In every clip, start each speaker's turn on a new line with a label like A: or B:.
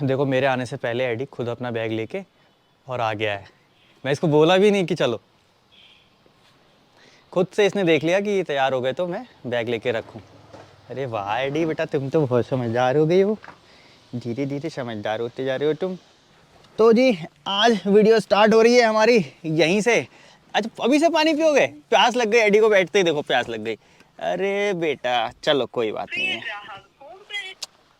A: देखो मेरे आने से पहले एडी खुद अपना बैग लेके और आ गया है। मैं इसको बोला भी नहीं कि चलो, खुद से इसने देख लिया कि ये तैयार हो गए तो मैं बैग लेके रखूं। अरे वाह एडी बेटा, तुम तो बहुत समझदार हो गई हो, धीरे धीरे समझदार होते जा रहे हो तुम। तो जी आज वीडियो स्टार्ट हो रही है हमारी यहीं से। अच्छा अभी से पानी पियोगे? प्यास लग गई एडी को, बैठते ही देखो प्यास लग गई। अरे बेटा चलो कोई बात नहीं है।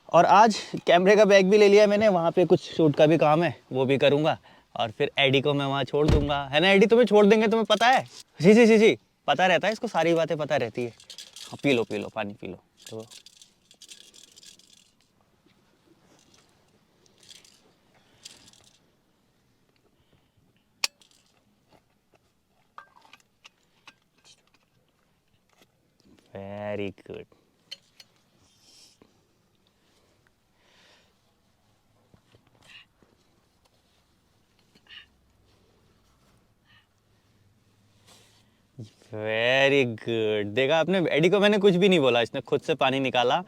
A: और आज कैमरे का बैग भी ले लिया मैंने, वहाँ पे कुछ शूट का भी काम है वो भी करूँगा, और फिर एडी को मैं वहाँ छोड़ दूंगा, है ना एडी? तुम्हें छोड़ देंगे, तुम्हें पता है? जी जी जी जी पता रहता है इसको, सारी बातें पता रहती है। हाँ, पी लो पानी पी लो। तो वेरी गुड। वेरी गुड, देखा आपने, एडी को मैंने कुछ भी नहीं बोला, इसने खुद से पानी निकाला,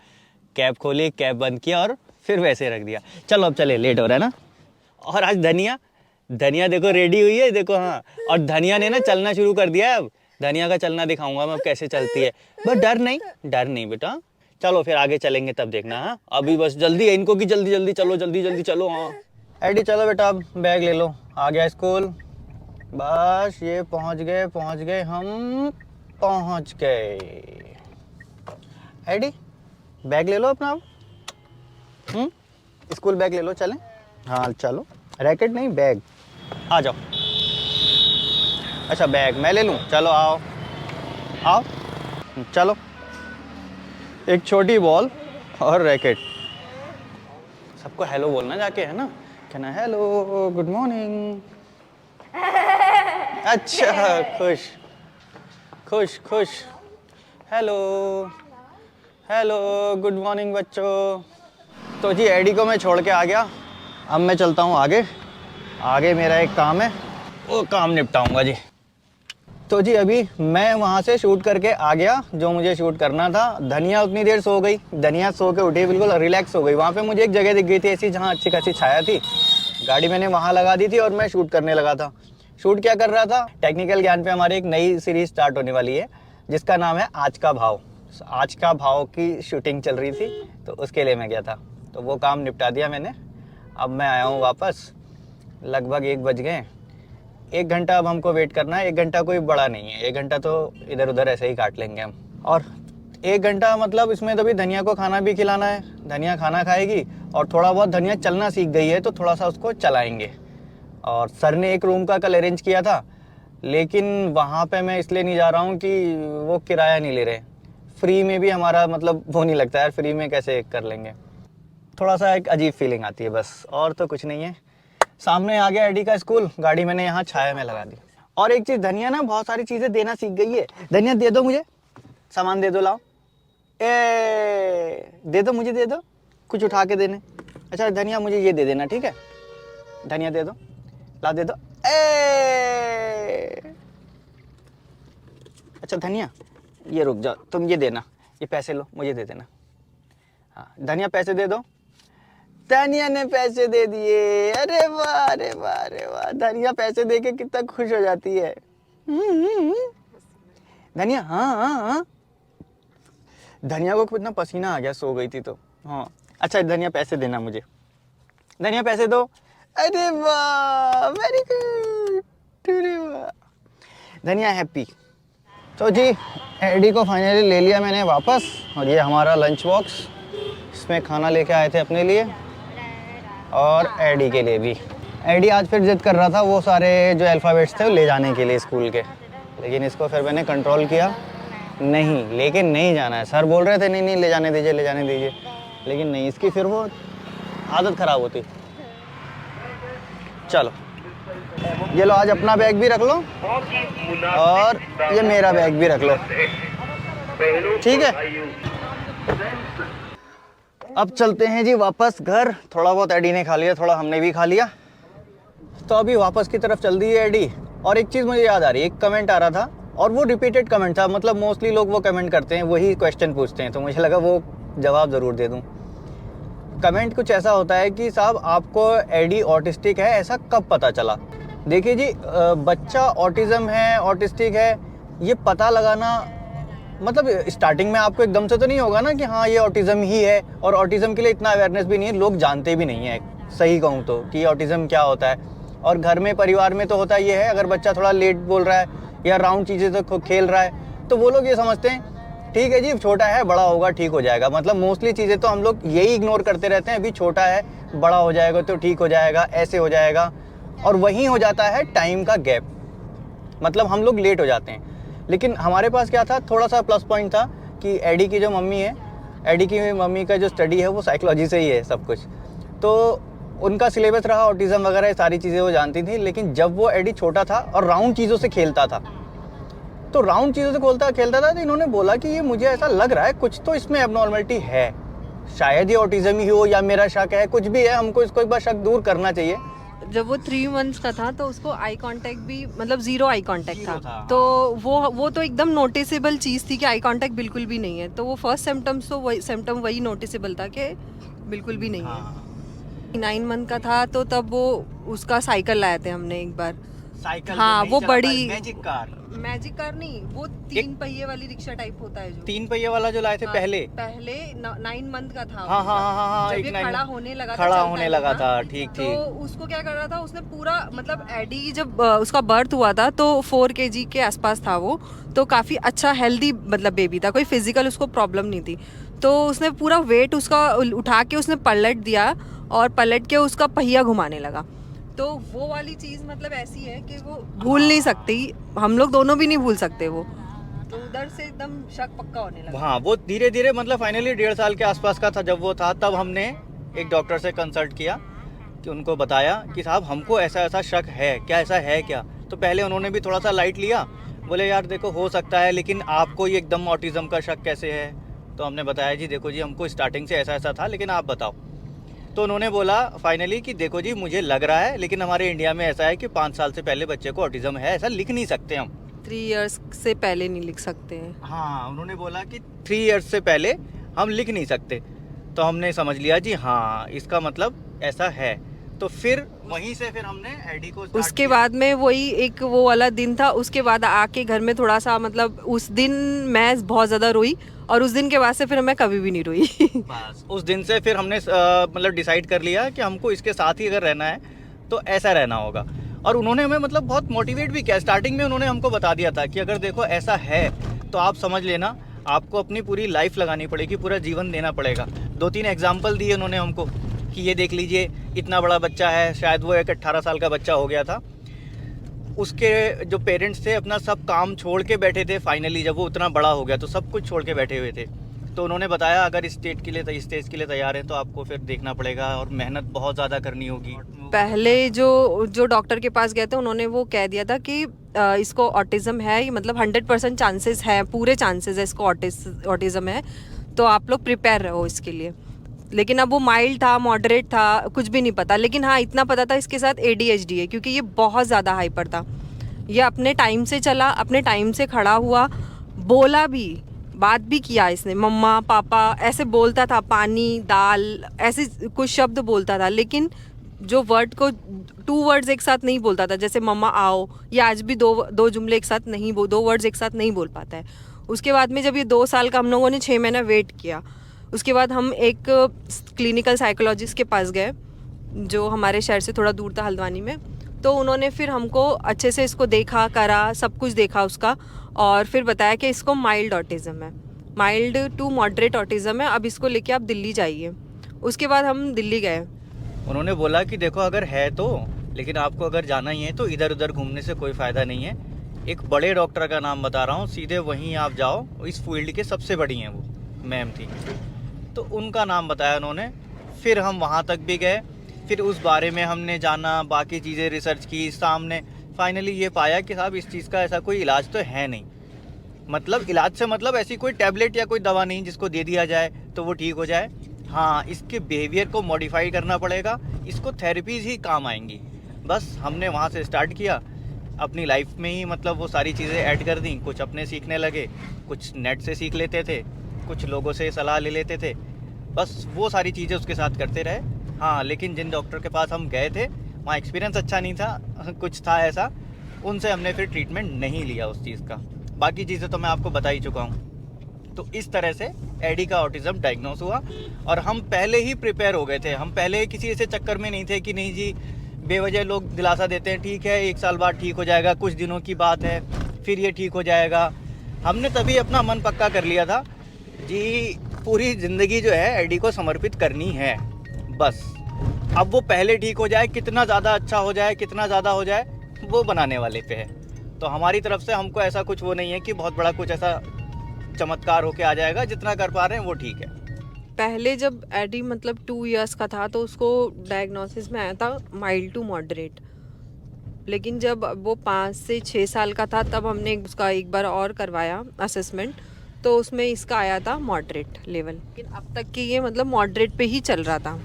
A: कैप खोली, कैप बंद किया और फिर वैसे रख दिया। चलो अब चले, लेट हो रहा है ना। और आज धनिया, धनिया देखो रेडी हुई है, देखो। हाँ, और धनिया ने ना चलना शुरू कर दिया है। अब धनिया का चलना दिखाऊंगा मैं अब कैसे चलती है। बस डर नहीं बेटा, चलो फिर आगे चलेंगे तब देखना। हाँ अभी बस जल्दी है इनको कि जल्दी जल्दी चलो, जल्दी जल्दी चलो। हाँ एडी चलो बेटा, अब बैग ले लो, आ गया स्कूल। बस ये पहुंच गए हम, पहुंच गए। एडी बैग ले लो अपना अब। स्कूल बैग ले लो, चलें? हाँ चलो, रैकेट नहीं बैग, आ जाओ। अच्छा बैग मैं ले लूँ, चलो आओ आओ चलो। एक छोटी बॉल और रैकेट। सबको हेलो बोलना जाके, है ना? कहना हेलो गुड मॉर्निंग। अच्छा खुश खुश खुश, हेलो हेलो गुड मॉर्निंग बच्चों। तो जी एडी को मैं छोड़ के आ गया, अब मैं चलता हूँ आगे। आगे मेरा एक काम है, वो काम निपटाऊंगा जी। तो जी अभी मैं वहाँ से शूट करके आ गया जो मुझे शूट करना था। धनिया उतनी देर सो गई, धनिया सो के उठी, बिल्कुल रिलैक्स हो गई। वहाँ पे मुझे एक जगह दिख गई थी ऐसी जहाँ अच्छी खासी छाया थी, गाड़ी मैंने वहाँ लगा दी थी और मैं शूट करने लगा था। शूट क्या कर रहा था? टेक्निकल ज्ञान पे हमारी एक नई सीरीज स्टार्ट होने वाली है जिसका नाम है आज का भाव। आज का भाव की शूटिंग चल रही थी तो उसके लिए मैं गया था, तो वो काम निपटा दिया मैंने। अब मैं आया हूँ वापस, लगभग 1 बज गए। 1 घंटा अब हमको वेट करना है। 1 घंटा कोई बड़ा नहीं है, 1 घंटा तो इधर उधर ऐसे ही काट लेंगे हम। और 1 घंटा मतलब इसमें तो भी धनिया को खाना भी खिलाना है, धनिया खाना खाएगी। और थोड़ा बहुत धनिया चलना सीख गई है तो थोड़ा सा उसको चलाएंगे। और सर ने एक रूम का कल अरेंज किया था, लेकिन वहाँ पे मैं इसलिए नहीं जा रहा हूँ कि वो किराया नहीं ले रहे। फ्री में भी हमारा मतलब वो नहीं लगता यार, फ्री में कैसे कर लेंगे, थोड़ा सा एक अजीब फीलिंग आती है बस, और तो कुछ नहीं है। सामने आ गया एडी का स्कूल, गाड़ी मैंने यहाँ छाया में लगा दी। और एक चीज़, धनिया ना बहुत सारी चीज़ें देना सीख गई है। धनिया दे दो मुझे, सामान दे दो, लाओ। दे दो मुझे, दे दो कुछ उठा के देने। अच्छा धनिया मुझे ये दे देना, ठीक है? धनिया दे दो, ला दे दो। अच्छा धनिया ये रुक जाओ, तुम ये देना, ये पैसे लो मुझे दे देना। हाँ धनिया पैसे दे दो। धनिया ने पैसे दे दिए, अरे वाह अरे वाह अरे वाह। धनिया पैसे दे के कितना खुश हो जाती है। धनिया हाँ हाँ हाँ। धनिया को कितना पसीना आ गया, सो गई थी तो। हाँ अच्छा धनिया पैसे देना मुझे, धनिया पैसे दो। अरे वाह वेरी गुड, अरे वाह। धनिया हैप्पी। तो जी एडी को फाइनली ले लिया मैंने वापस, और ये हमारा लंच बॉक्स, इसमें खाना लेके आए थे अपने लिए और एडी के लिए भी। एडी आज फिर जिद कर रहा था वो सारे जो अल्फ़ाबेट्स थे वो ले जाने के लिए स्कूल के, लेकिन इसको फिर मैंने कंट्रोल किया, नहीं लेके नहीं जाना है। सर बोल रहे थे नहीं नहीं ले जाने दीजिए ले जाने दीजिए, लेकिन नहीं, इसकी फिर वो आदत ख़राब होती। चलो ये लो, आज अपना बैग भी रख लो और ये मेरा बैग भी रख लो, ठीक है? अब चलते हैं जी वापस घर। थोड़ा बहुत एडी ने खा लिया, थोड़ा हमने भी खा लिया, तो अभी वापस की तरफ चल दी है एडी। और एक चीज़ मुझे याद आ रही है, एक कमेंट आ रहा था और वो रिपीटेड कमेंट था, मतलब मोस्टली लोग वो कमेंट करते हैं, वही क्वेश्चन पूछते हैं, तो मुझे लगा वो जवाब ज़रूर दे दूँ। कमेंट कुछ ऐसा होता है कि साहब आपको एडी ऑटिस्टिक है, ऐसा कब पता चला? देखिए जी, बच्चा ऑटिज़म है, ऑटिस्टिक है, ये पता लगाना मतलब स्टार्टिंग में आपको एकदम से तो नहीं होगा ना कि हाँ ये ऑटिज़म ही है, और ऑटिज़म के लिए इतना अवेयरनेस भी नहीं है, लोग जानते भी नहीं है सही कहूँ तो कि ऑटिज़म क्या होता है। और घर में परिवार में तो होता ये है, अगर बच्चा थोड़ा लेट बोल रहा है या राउंड चीज़ें तो खेल रहा है तो वो लोग ये समझते हैं ठीक है जी छोटा है, बड़ा होगा ठीक हो जाएगा। मतलब मोस्टली चीज़ें तो हम लोग यही इग्नोर करते रहते हैं, अभी छोटा है बड़ा हो जाएगा तो ठीक हो जाएगा, ऐसे हो जाएगा, और वहीं हो जाता है टाइम का गैप, मतलब हम लोग लेट हो जाते हैं। लेकिन हमारे पास क्या था, थोड़ा सा प्लस पॉइंट था कि एडी की जो मम्मी है, एडी की मम्मी का जो स्टडी है वो साइकोलॉजी से ही है सब कुछ, तो उनका सिलेबस रहा, ऑटिज़म वगैरह ये सारी चीज़ें वो जानती थी। लेकिन जब वो एडी छोटा था और राउंड चीज़ों से खेलता था, तो राउंड चीज़ों से खेलता था, तो इन्होंने बोला कि ये मुझे ऐसा लग रहा है कुछ तो इसमें एबनॉर्मलिटी है, शायद ये ऑटिज़म ही हो या मेरा शक है, कुछ भी है, हमको इसको एक बार शक दूर करना चाहिए।
B: जब वो 3 मंथ्स का था तो उसको आई कांटेक्ट भी मतलब 0 आई कांटेक्ट था। तो वो तो एकदम नोटिसेबल चीज़ थी कि आई कांटेक्ट बिल्कुल भी नहीं है। तो वो फर्स्ट सिम्टम्स तो वही नोटिसेबल था कि बिल्कुल भी नहीं है। 9 मंथ का था तो तब वो उसका साइकिल लाए थे हमने एक बार।
A: साइकिल
B: हाँ, वो बड़ी
A: मैजिक कार
B: नहीं, वो 3 पहिए वाली रिक्शा टाइप होता है जो
A: 3 पहिए वाला जो लाए थे पहले
B: 9 मंथ का था।
A: हाँ,
B: जब
A: एक
B: ये खड़ा होने लगा
A: था, ठीक।
B: तो उसको क्या कर रहा था, उसने पूरा मतलब एडी जब उसका बर्थ हुआ था तो 4 kg के आसपास था वो, तो काफ़ी अच्छा हेल्दी मतलब बेबी था, कोई फिजिकल उसको प्रॉब्लम नहीं थी। तो उसने पूरा वेट उसका उठा के उसने पलट दिया और पलट के उसका पहिया घुमाने लगा। तो वो वाली चीज़ मतलब ऐसी है कि वो भूल नहीं सकती, हम लोग दोनों भी नहीं भूल सकते वो, तो उधर से एकदम शक पक्का होने लगा।
A: हाँ, वो धीरे धीरे मतलब फाइनली 1.5 साल के आसपास का था जब वो था, तब हमने एक डॉक्टर से कंसल्ट किया कि उनको बताया कि साहब हमको ऐसा ऐसा शक है, क्या ऐसा है क्या? तो पहले उन्होंने भी थोड़ा सा लाइट लिया, बोले यार देखो हो सकता है, लेकिन आपको ये एकदम ऑटिज़म का शक कैसे है? तो हमने बताया जी देखो जी हमको स्टार्टिंग से ऐसा ऐसा था, लेकिन आप बताओ। तो उन्होंने बोला फाइनली कि देखो जी मुझे लग रहा है, लेकिन हमारे इंडिया में ऐसा है कि 5 साल से पहले बच्चे को ऑटिज़म है ऐसा लिख नहीं सकते हम,
B: 3 इयर्स से पहले नहीं लिख सकते हैं।
A: हाँ, उन्होंने बोला कि 3 इयर्स से पहले हम लिख नहीं सकते। तो हमने समझ लिया जी हाँ इसका मतलब ऐसा है। तो फिर वहीं से फिर हमने एडी को
B: उसके बाद में वही एक वो वाला दिन था, उसके बाद आके घर में थोड़ा सा मतलब उस दिन मैं बहुत ज़्यादा रोई, और उस दिन के बाद से फिर मैं कभी भी नहीं रोई।
A: बस उस दिन से फिर हमने मतलब डिसाइड कर लिया कि हमको इसके साथ ही अगर रहना है तो ऐसा रहना होगा। और उन्होंने हमें मतलब बहुत मोटिवेट भी किया। स्टार्टिंग में उन्होंने हमको बता दिया था कि अगर देखो ऐसा है तो आप समझ लेना आपको अपनी पूरी लाइफ लगानी पड़ेगी, पूरा जीवन देना पड़ेगा। 2-3 एग्जाम्पल दिए उन्होंने हमको कि ये देख लीजिए इतना बड़ा बच्चा है, शायद वो एक 18 साल का बच्चा हो गया था, उसके जो पेरेंट्स थे अपना सब काम छोड़ के बैठे थे। फाइनली जब वो उतना बड़ा हो गया तो सब कुछ छोड़ के बैठे हुए थे। तो उन्होंने बताया अगर इस स्टेज के लिए तैयार हैं तो आपको फिर देखना पड़ेगा और मेहनत बहुत ज़्यादा करनी होगी।
B: पहले जो डॉक्टर के पास गए थे उन्होंने वो कह दिया था कि इसको ऑटिज़म है, मतलब 100% चांसेस है, पूरे चांसेस है इसको ऑटिज़म है, तो आप लोग प्रिपेयर रहो इसके लिए। लेकिन अब वो माइल्ड था, मॉडरेट था, कुछ भी नहीं पता। लेकिन हाँ इतना पता था इसके साथ ADHD है, क्योंकि ये बहुत ज़्यादा हाइपर था। ये अपने टाइम से चला, अपने टाइम से खड़ा हुआ, बोला भी, बात भी किया इसने, मम्मा पापा ऐसे बोलता था, पानी दाल ऐसे कुछ शब्द बोलता था, लेकिन जो वर्ड को 2 वर्ड्स एक साथ नहीं बोलता था, जैसे मम्मा आओ, ये आज भी दो जुमले एक साथ नहीं, 2 वर्ड्स एक साथ नहीं बोल पाता है। उसके बाद में जब ये 2 साल का, हम लोगों ने 6 महीना वेट किया। उसके बाद हम एक क्लिनिकल साइकोलॉजिस्ट के पास गए जो हमारे शहर से थोड़ा दूर था, हल्द्वानी में। तो उन्होंने फिर हमको अच्छे से इसको देखा, करा, सब कुछ देखा उसका, और फिर बताया कि इसको माइल्ड ऑटिज़म है, माइल्ड टू मॉडरेट ऑटिज़म है, अब इसको लेके आप दिल्ली जाइए। उसके बाद हम दिल्ली गए।
A: उन्होंने बोला कि देखो अगर है तो, लेकिन आपको अगर जाना ही है तो इधर उधर घूमने से कोई फ़ायदा नहीं है। एक बड़े डॉक्टर का नाम बता रहा हूँ, सीधे वहीं आप जाओ, इस फील्ड के सबसे बड़ी हैं वो मैम थी, तो उनका नाम बताया उन्होंने। फिर हम वहाँ तक भी गए, फिर उस बारे में हमने जाना, बाकी चीज़ें रिसर्च की, सामने फाइनली ये पाया कि साहब इस चीज़ का ऐसा कोई इलाज तो है नहीं। मतलब इलाज से मतलब ऐसी कोई टैबलेट या कोई दवा नहीं जिसको दे दिया जाए तो वो ठीक हो जाए। हाँ, इसके बिहेवियर को मॉडिफाई करना पड़ेगा, इसको थेरेपीज़ ही काम आएंगी। बस हमने वहाँ से स्टार्ट किया, अपनी लाइफ में ही मतलब वो सारी चीज़ें ऐड कर दी। कुछ अपने सीखने लगे, कुछ नेट से सीख लेते थे, कुछ लोगों से सलाह ले लेते थे। बस वो सारी चीज़ें उसके साथ करते रहे। हाँ, लेकिन जिन डॉक्टर के पास हम गए थे वहाँ एक्सपीरियंस अच्छा नहीं था, कुछ था ऐसा, उनसे हमने फिर ट्रीटमेंट नहीं लिया उस चीज़ का। बाकी चीज़ें तो मैं आपको बता ही चुका हूँ। तो इस तरह से एडी का ऑटिज़म डायग्नोस हुआ और हम पहले ही प्रिपेयर हो गए थे। हम पहले किसी ऐसे चक्कर में नहीं थे कि नहीं जी, बेवजह लोग दिलासा देते हैं ठीक है 1 साल बाद ठीक हो जाएगा, कुछ दिनों की बात है, फिर ये ठीक हो जाएगा। हमने तभी अपना मन पक्का कर लिया था जी, पूरी ज़िंदगी जो है एडी को समर्पित करनी है बस। अब वो पहले ठीक हो जाए, कितना ज़्यादा अच्छा हो जाए, कितना ज़्यादा हो जाए, वो बनाने वाले पे है। तो हमारी तरफ से हमको ऐसा कुछ वो नहीं है कि बहुत बड़ा कुछ ऐसा चमत्कार होके आ जाएगा। जितना कर पा रहे हैं वो ठीक है।
B: पहले जब एडी मतलब 2 इयर्स का था तो उसको डायग्नोसिस में आया था माइल्ड टू मॉडरेट, लेकिन जब वो 5 से 6 साल का था तब हमने उसका एक बार और करवाया असेसमेंट, तो उसमें इसका आया था मॉडरेट लेवल। लेकिन अब तक कि ये मतलब मॉडरेट पे ही चल रहा था।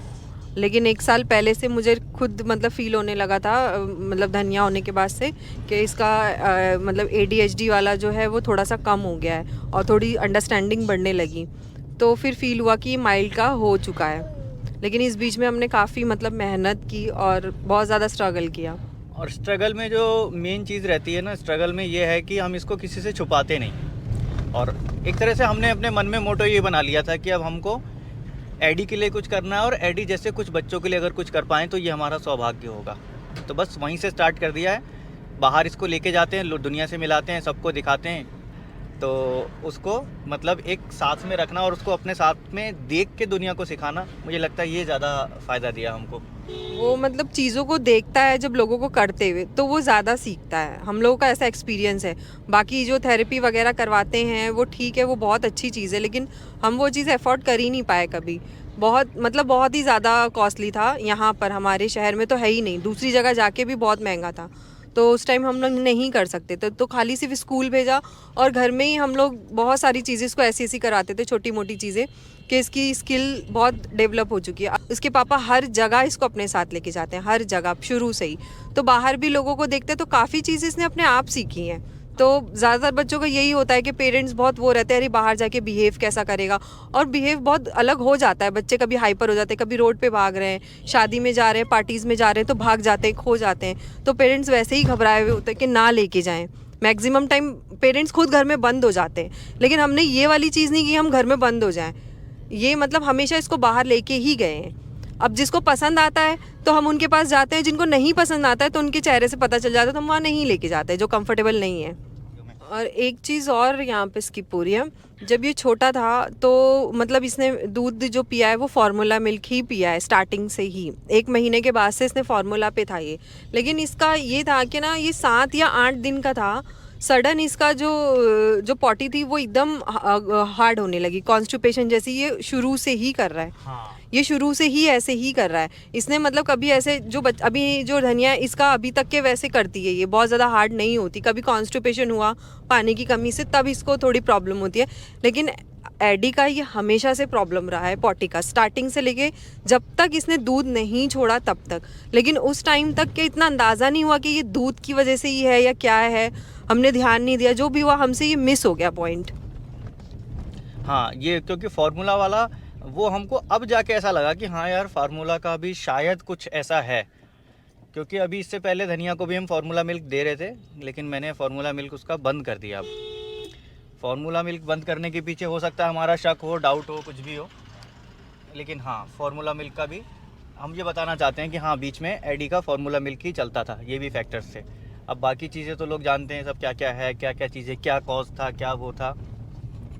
B: लेकिन 1 साल पहले से मुझे खुद मतलब फील होने लगा था, मतलब धनिया होने के बाद से, कि इसका मतलब ADHD वाला जो है वो थोड़ा सा कम हो गया है और थोड़ी अंडरस्टैंडिंग बढ़ने लगी। तो फिर फील हुआ कि माइल्ड का हो चुका है। लेकिन इस बीच में हमने काफ़ी मतलब मेहनत की और बहुत ज़्यादा स्ट्रगल किया।
A: और स्ट्रगल में जो मेन चीज़ रहती है ना, स्ट्रगल में ये है कि हम इसको किसी से छुपाते नहीं। और एक तरह से हमने अपने मन में मोटो ये बना लिया था कि अब हमको एडी के लिए कुछ करना है और एडी जैसे कुछ बच्चों के लिए अगर कुछ कर पाएँ तो ये हमारा सौभाग्य होगा। तो बस वहीं से स्टार्ट कर दिया है। बाहर इसको लेके जाते हैं, दुनिया से मिलाते हैं, सबको दिखाते हैं। तो उसको मतलब एक साथ में रखना और उसको अपने साथ में देख के दुनिया को सिखाना, मुझे लगता है ये ज़्यादा फ़ायदा दिया हमको।
B: वो मतलब चीज़ों को देखता है जब लोगों को करते हुए, तो वो ज़्यादा सीखता है। हम लोगों का ऐसा एक्सपीरियंस है। बाकी जो थेरेपी वगैरह करवाते हैं वो ठीक है, वो बहुत अच्छी चीज़ है, लेकिन हम वो चीज़ अफोर्ड कर ही नहीं पाए कभी। बहुत मतलब बहुत ही ज़्यादा कॉस्टली था। यहाँ पर हमारे शहर में तो है ही नहीं, दूसरी जगह जाके भी बहुत महंगा था। तो उस टाइम हम लोग नहीं कर सकते थे, तो खाली सिर्फ स्कूल भेजा और घर में ही हम लोग बहुत सारी चीज़ें इसको ऐसी ऐसी कराते थे, छोटी मोटी चीज़ें, कि इसकी स्किल बहुत डेवलप हो चुकी है। इसके पापा हर जगह इसको अपने साथ लेके जाते हैं, हर जगह शुरू से ही। तो बाहर भी लोगों को देखते हैं तो काफ़ी चीज़ें इसने अपने आप सीखी हैं। तो ज़्यादातर बच्चों का यही होता है कि पेरेंट्स बहुत वो रहते हैं, अरे बाहर जाके बिहेव कैसा करेगा, और बिहेव बहुत अलग हो जाता है। बच्चे कभी हाइपर हो जाते हैं, कभी रोड पे भाग रहे हैं, शादी में जा रहे हैं, पार्टीज़ में जा रहे हैं तो भाग जाते हैं, खो जाते हैं। तो पेरेंट्स वैसे ही घबराए हुए होते हैं कि ना लेके जाएं। मैक्सिमम टाइम पेरेंट्स खुद घर में बंद हो जाते हैं, लेकिन हमने ये वाली चीज़ नहीं की हम घर में बंद हो जाएं। ये मतलब हमेशा इसको बाहर लेके ही गए हैं। अब जिसको पसंद आता है तो हम उनके पास जाते हैं, जिनको नहीं पसंद आता है तो उनके चेहरे से पता चल जाता है, तो हम वहाँ नहीं लेके जाते जो कंफर्टेबल नहीं है। और एक चीज़ और यहाँ पे स्किप हो रही है, जब ये छोटा था तो मतलब इसने दूध जो पिया है वो फार्मूला मिल्क ही पिया है स्टार्टिंग से ही। 1 महीने के बाद से इसने फार्मूला पे था ये। लेकिन इसका ये था कि ना, ये 7 या 8 दिन का था, सडन इसका जो पॉटी थी वो एकदम हार्ड होने लगी, कॉन्स्टिपेशन जैसी। ये शुरू से ही कर रहा है।
A: हाँ।
B: ये शुरू से ही ऐसे ही कर रहा है। इसने मतलब कभी ऐसे अभी जो धनिया इसका अभी तक के वैसे करती है, ये बहुत ज़्यादा हार्ड नहीं होती। कभी कॉन्स्टिपेशन हुआ पानी की कमी से तब इसको थोड़ी प्रॉब्लम होती है, लेकिन एडी का ये हमेशा से प्रॉब्लम रहा है पॉटी का, स्टार्टिंग से लेके जब तक इसने दूध नहीं छोड़ा तब तक। लेकिन उस टाइम तक के इतना अंदाज़ा नहीं हुआ कि ये दूध की वजह से ही है या क्या है, हमने ध्यान नहीं दिया। जो भी हुआ हमसे ये मिस हो गया पॉइंट।
A: हाँ, ये क्योंकि फार्मूला वाला वो हमको अब जाके ऐसा लगा कि हाँ यार, फार्मूला का भी शायद कुछ ऐसा है। क्योंकि अभी इससे पहले धनिया को भी हम फार्मूला मिल्क दे रहे थे, लेकिन मैंने फार्मूला मिल्क उसका बंद कर दिया। अब फार्मूला मिल्क बंद करने के पीछे हो सकता है हमारा शक हो, डाउट हो, कुछ भी हो, लेकिन हाँ, फार्मूला मिल्क का भी हम ये बताना चाहते हैं कि हाँ, बीच में एडी का फार्मूला मिल्क ही चलता था, ये भी फैक्टर्स थे। अब बाकी चीज़ें तो लोग जानते हैं सब, क्या क्या है, क्या क्या चीज़ें, क्या कॉज था, क्या वो था,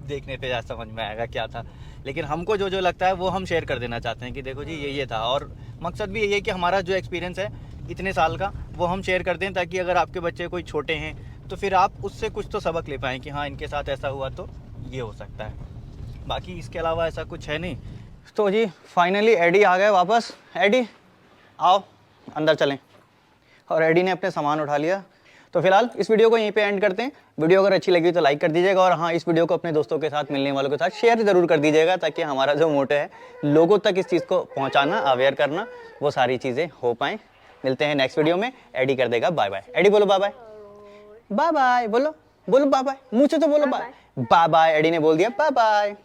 A: देखने पे जा समझ में आएगा क्या था। लेकिन हमको जो जो लगता है वो हम शेयर कर देना चाहते हैं कि देखो जी ये था। और मकसद भी यही है कि हमारा जो एक्सपीरियंस है इतने साल का वो हम शेयर कर दें, ताकि अगर आपके बच्चे कोई छोटे हैं तो फिर आप उससे कुछ तो सबक ले पाएँ कि हाँ, इनके साथ ऐसा हुआ तो ये हो सकता है। बाकी इसके अलावा ऐसा कुछ है नहीं। तो जी फाइनली एडी आ गए वापस। एडी आओ अंदर चलें। और एडी ने अपने सामान उठा लिया। तो फिलहाल इस वीडियो को यहीं पे एंड करते हैं। वीडियो अगर अच्छी लगी तो लाइक कर दीजिएगा, और हाँ, इस वीडियो को अपने दोस्तों के साथ, मिलने वालों के साथ शेयर ज़रूर कर दीजिएगा, ताकि हमारा जो मोटो है लोगों तक इस चीज़ को पहुँचाना, अवेयर करना, वो सारी चीज़ें हो पाएँ। मिलते हैं नेक्स्ट वीडियो में। एडी कर देगा बाय बाय। एडी बोलो बाय बाय। बाय बाय बोलो, बोलो बाय बाय, मुँह से तो बोलो बाय बाय। एडी ने बोल दिया बाय बाय।